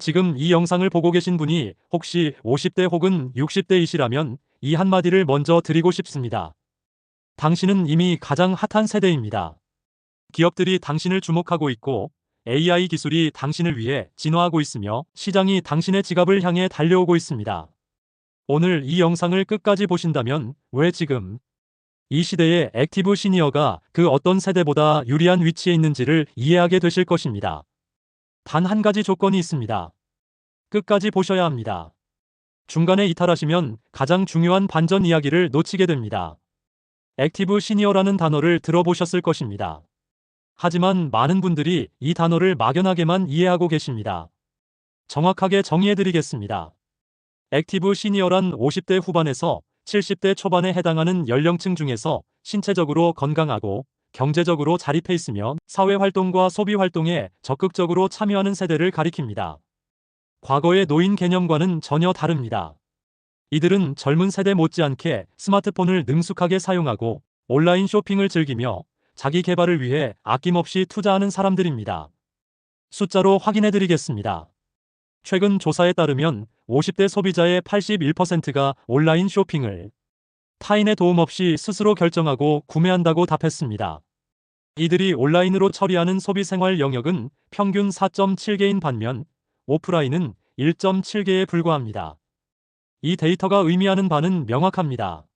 지금 이 영상을 보고 계신 분이 혹시 50대 혹은 60대이시라면 이 한마디를 먼저 드리고 싶습니다. 당신은 이미 가장 핫한 세대입니다. 기업들이 당신을 주목하고 있고 AI 기술이 당신을 위해 진화하고 있으며 시장이 당신의 지갑을 향해 달려오고 있습니다. 오늘 이 영상을 끝까지 보신다면 왜 지금 이 시대의 액티브 시니어가 그 어떤 세대보다 유리한 위치에 있는지를 이해하게 되실 것입니다. 단 한 가지 조건이 있습니다. 끝까지 보셔야 합니다. 중간에 이탈하시면 가장 중요한 반전 이야기를 놓치게 됩니다. 액티브 시니어라는 단어를 들어보셨을 것입니다. 하지만 많은 분들이 이 단어를 막연하게만 이해하고 계십니다. 정확하게 정의해드리겠습니다. 액티브 시니어란 50대 후반에서 70대 초반에 해당하는 연령층 중에서 신체적으로 건강하고 경제적으로 자립해 있으며 사회활동과 소비활동에 적극적으로 참여하는 세대를 가리킵니다. 과거의 노인 개념과는 전혀 다릅니다. 이들은 젊은 세대 못지않게 스마트폰을 능숙하게 사용하고 온라인 쇼핑을 즐기며 자기 개발을 위해 아낌없이 투자하는 사람들입니다. 숫자로 확인해드리겠습니다. 최근 조사에 따르면 50대 소비자의 81%가 온라인 쇼핑을 타인의 도움 없이 스스로 결정하고 구매한다고 답했습니다. 이들이 온라인으로 처리하는 소비생활 영역은 평균 4.7개인 반면 오프라인은 1.7개에 불과합니다. 이 데이터가 의미하는 바는 명확합니다.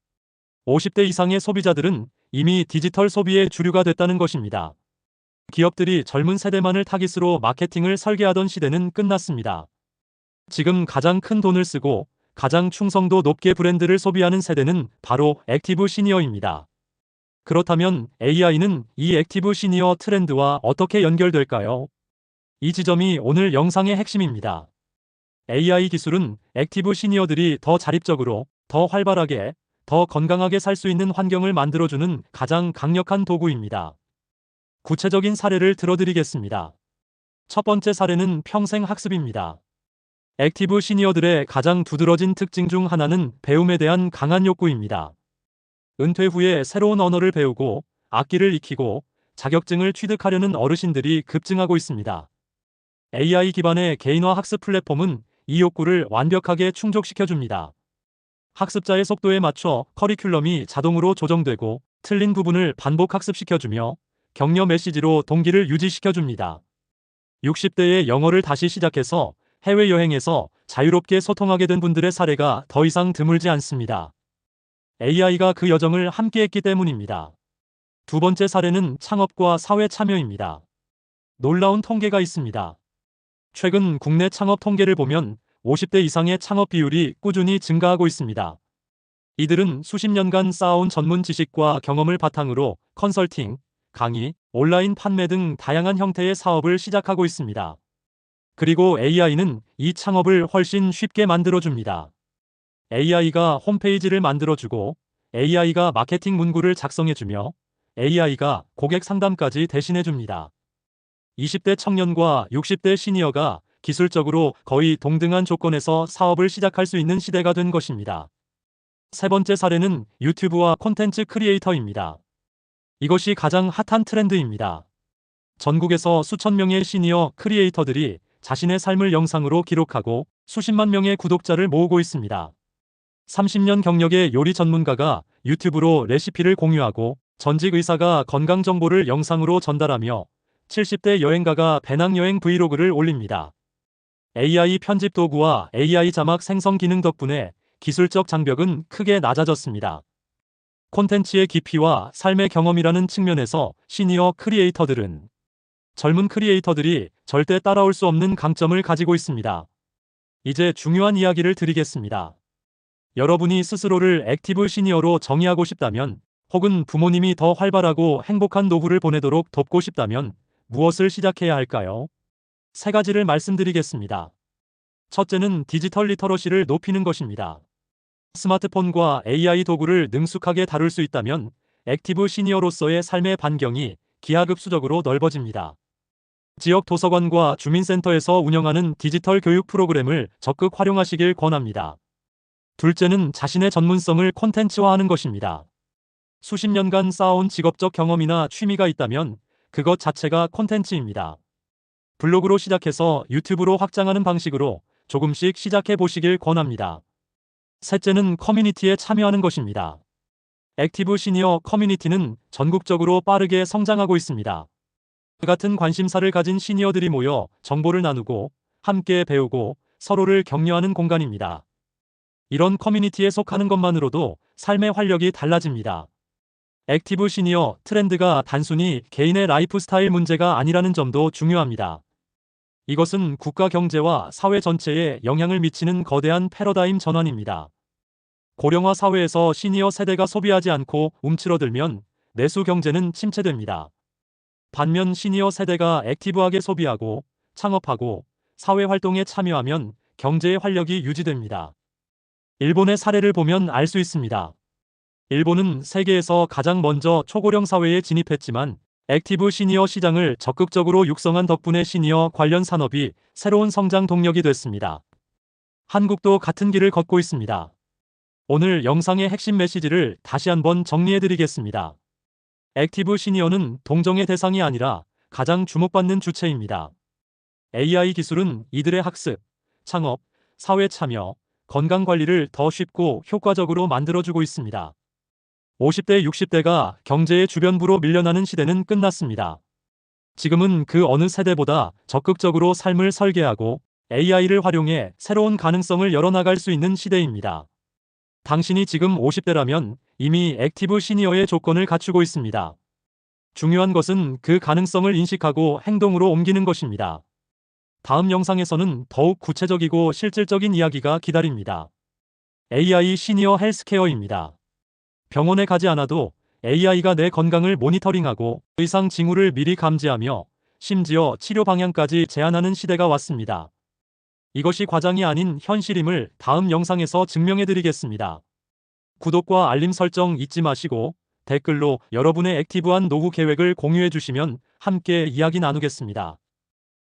50대 이상의 소비자들은 이미 디지털 소비의 주류가 됐다는 것입니다. 기업들이 젊은 세대만을 타깃으로 마케팅을 설계하던 시대는 끝났습니다. 지금 가장 큰 돈을 쓰고 가장 충성도 높게 브랜드를 소비하는 세대는 바로 액티브 시니어입니다. 그렇다면 AI는 이 액티브 시니어 트렌드와 어떻게 연결될까요? 이 지점이 오늘 영상의 핵심입니다. AI 기술은 액티브 시니어들이 더 자립적으로, 더 활발하게, 더 건강하게 살 수 있는 환경을 만들어주는 가장 강력한 도구입니다. 구체적인 사례를 들어드리겠습니다. 첫 번째 사례는 평생 학습입니다. 액티브 시니어들의 가장 두드러진 특징 중 하나는 배움에 대한 강한 욕구입니다. 은퇴 후에 새로운 언어를 배우고 악기를 익히고 자격증을 취득하려는 어르신들이 급증하고 있습니다. AI 기반의 개인화 학습 플랫폼은 이 욕구를 완벽하게 충족시켜줍니다. 학습자의 속도에 맞춰 커리큘럼이 자동으로 조정되고 틀린 부분을 반복 학습시켜주며 격려 메시지로 동기를 유지시켜줍니다. 60대의 영어를 다시 시작해서 해외여행에서 자유롭게 소통하게 된 분들의 사례가 더 이상 드물지 않습니다. AI가 그 여정을 함께했기 때문입니다. 두 번째 사례는 창업과 사회 참여입니다. 놀라운 통계가 있습니다. 최근 국내 창업 통계를 보면 50대 이상의 창업 비율이 꾸준히 증가하고 있습니다. 이들은 수십 년간 쌓아온 전문 지식과 경험을 바탕으로 컨설팅, 강의, 온라인 판매 등 다양한 형태의 사업을 시작하고 있습니다. 그리고 AI는 이 창업을 훨씬 쉽게 만들어줍니다. AI가 홈페이지를 만들어주고 AI가 마케팅 문구를 작성해주며 AI가 고객 상담까지 대신해줍니다. 20대 청년과 60대 시니어가 기술적으로 거의 동등한 조건에서 사업을 시작할 수 있는 시대가 된 것입니다. 세 번째 사례는 유튜브와 콘텐츠 크리에이터입니다. 이것이 가장 핫한 트렌드입니다. 전국에서 수천 명의 시니어 크리에이터들이 자신의 삶을 영상으로 기록하고 수십만 명의 구독자를 모으고 있습니다. 30년 경력의 요리 전문가가 유튜브로 레시피를 공유하고 전직 의사가 건강 정보를 영상으로 전달하며 70대 여행가가 배낭여행 브이로그를 올립니다. AI 편집 도구와 AI 자막 생성 기능 덕분에 기술적 장벽은 크게 낮아졌습니다. 콘텐츠의 깊이와 삶의 경험이라는 측면에서 시니어 크리에이터들은 젊은 크리에이터들이 절대 따라올 수 없는 강점을 가지고 있습니다. 이제 중요한 이야기를 드리겠습니다. 여러분이 스스로를 액티브 시니어로 정의하고 싶다면, 혹은 부모님이 더 활발하고 행복한 노후를 보내도록 돕고 싶다면 무엇을 시작해야 할까요? 세 가지를 말씀드리겠습니다. 첫째는 디지털 리터러시를 높이는 것입니다. 스마트폰과 AI 도구를 능숙하게 다룰 수 있다면 액티브 시니어로서의 삶의 반경이 기하급수적으로 넓어집니다. 지역 도서관과 주민센터에서 운영하는 디지털 교육 프로그램을 적극 활용하시길 권합니다. 둘째는 자신의 전문성을 콘텐츠화하는 것입니다. 수십 년간 쌓아온 직업적 경험이나 취미가 있다면 그것 자체가 콘텐츠입니다. 블로그로 시작해서 유튜브로 확장하는 방식으로 조금씩 시작해 보시길 권합니다. 셋째는 커뮤니티에 참여하는 것입니다. 액티브 시니어 커뮤니티는 전국적으로 빠르게 성장하고 있습니다. 같은 관심사를 가진 시니어들이 모여 정보를 나누고 함께 배우고 서로를 격려하는 공간입니다. 이런 커뮤니티에 속하는 것만으로도 삶의 활력이 달라집니다. 액티브 시니어 트렌드가 단순히 개인의 라이프 스타일 문제가 아니라는 점도 중요합니다. 이것은 국가 경제와 사회 전체에 영향을 미치는 거대한 패러다임 전환입니다. 고령화 사회에서 시니어 세대가 소비하지 않고 움츠러들면 내수 경제는 침체됩니다. 반면 시니어 세대가 액티브하게 소비하고 창업하고 사회 활동에 참여하면 경제의 활력이 유지됩니다. 일본의 사례를 보면 알 수 있습니다. 일본은 세계에서 가장 먼저 초고령 사회에 진입했지만 액티브 시니어 시장을 적극적으로 육성한 덕분에 시니어 관련 산업이 새로운 성장 동력이 됐습니다. 한국도 같은 길을 걷고 있습니다. 오늘 영상의 핵심 메시지를 다시 한번 정리해드리겠습니다. 액티브 시니어는 동정의 대상이 아니라 가장 주목받는 주체입니다. AI 기술은 이들의 학습, 창업, 사회 참여, 건강 관리를 더 쉽고 효과적으로 만들어주고 있습니다. 50대, 60대가 경제의 주변부로 밀려나는 시대는 끝났습니다. 지금은 그 어느 세대보다 적극적으로 삶을 설계하고 AI를 활용해 새로운 가능성을 열어나갈 수 있는 시대입니다. 당신이 지금 50대라면 이미 액티브 시니어의 조건을 갖추고 있습니다. 중요한 것은 그 가능성을 인식하고 행동으로 옮기는 것입니다. 다음 영상에서는 더욱 구체적이고 실질적인 이야기가 기다립니다. AI 시니어 헬스케어입니다. 병원에 가지 않아도 AI가 내 건강을 모니터링하고 의상 징후를 미리 감지하며 심지어 치료 방향까지 제안하는 시대가 왔습니다. 이것이 과장이 아닌 현실임을 다음 영상에서 증명해드리겠습니다. 구독과 알림 설정 잊지 마시고 댓글로 여러분의 액티브한 노후 계획을 공유해 주시면 함께 이야기 나누겠습니다.